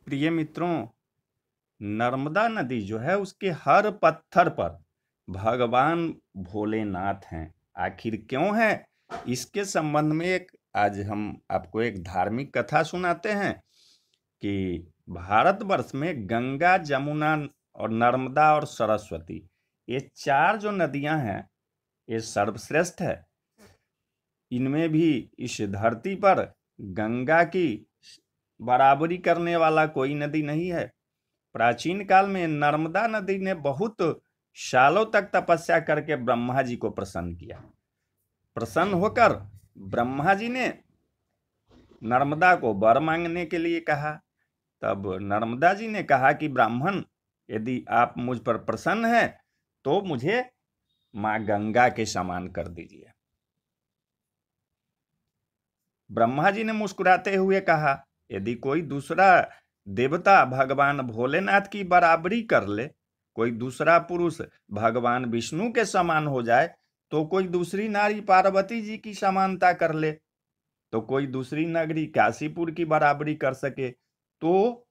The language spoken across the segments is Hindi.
प्रिय मित्रों, नर्मदा नदी जो है उसके हर पत्थर पर भगवान भोलेनाथ हैं। आखिर क्यों है? इसके संबंध में आज हम आपको एक धार्मिक कथा सुनाते हैं कि भारतवर्ष में गंगा, जमुना और नर्मदा और सरस्वती, ये चार जो नदियां हैं ये सर्वश्रेष्ठ है। इनमें भी इस धरती पर गंगा की बराबरी करने वाला कोई नदी नहीं है। प्राचीन काल में नर्मदा नदी ने बहुत सालों तक तपस्या करके ब्रह्मा जी को प्रसन्न किया। प्रसन्न होकर ब्रह्मा जी ने नर्मदा को वर मांगने के लिए कहा। तब नर्मदा जी ने कहा कि ब्राह्मण, यदि आप मुझ पर प्रसन्न हैं तो मुझे मां गंगा के समान कर दीजिए। ब्रह्मा जी ने मुस्कुराते हुए कहा, यदि कोई दूसरा देवता भगवान भोलेनाथ की बराबरी कर ले, कोई दूसरा पुरुष भगवान विष्णु के समान हो जाए, तो कोई दूसरी नारी पार्वती जी की समानता कर ले, तो कोई दूसरी नगरी काशीपुर की बराबरी कर सके, तो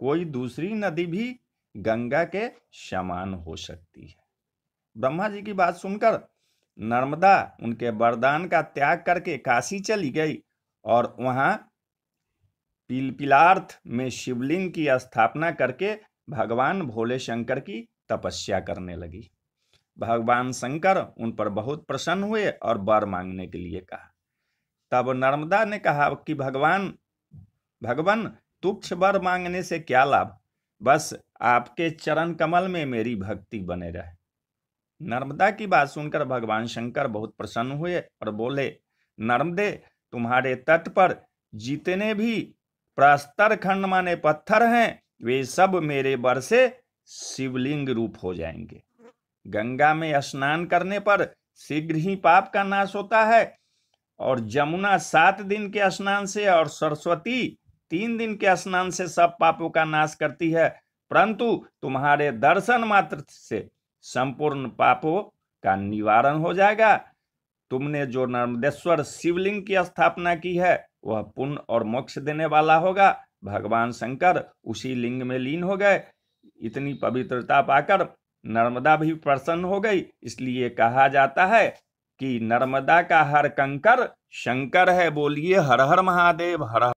कोई दूसरी नदी भी गंगा के समान हो सकती है। ब्रह्मा जी की बात सुनकर नर्मदा उनके वरदान का त्याग करके काशी चली गई और वहां पिलपिलार्थ में शिवलिंग की स्थापना करके भगवान भोले शंकर की तपस्या करने लगी। भगवान शंकर उन पर बहुत प्रसन्न हुए और वर मांगने के लिए कहा। तब नर्मदा ने कहा कि भगवान तुच्छ वर मांगने से क्या लाभ, बस आपके चरण कमल में मेरी भक्ति बने रहे। नर्मदा की बात सुनकर भगवान शंकर बहुत प्रसन्न हुए और बोले, नर्मदे, तुम्हारे तट पर जितने भी प्रस्तर खंड माने पत्थर हैं वे सब मेरे वर से शिवलिंग रूप हो जाएंगे। गंगा में स्नान करने पर शीघ्र ही पाप का नाश होता है और जमुना 7 दिन के स्नान से और सरस्वती 3 दिन के स्नान से सब पापों का नाश करती है, परंतु तुम्हारे दर्शन मात्र से संपूर्ण पापों का निवारण हो जाएगा। तुमने जो नर्मदेश्वर शिवलिंग की स्थापना की है वह पुण्य और मोक्ष देने वाला होगा। भगवान शंकर उसी लिंग में लीन हो गए। इतनी पवित्रता पाकर नर्मदा भी प्रसन्न हो गई। इसलिए कहा जाता है कि नर्मदा का हर कंकर शंकर है। बोलिए हर हर महादेव, हर हर।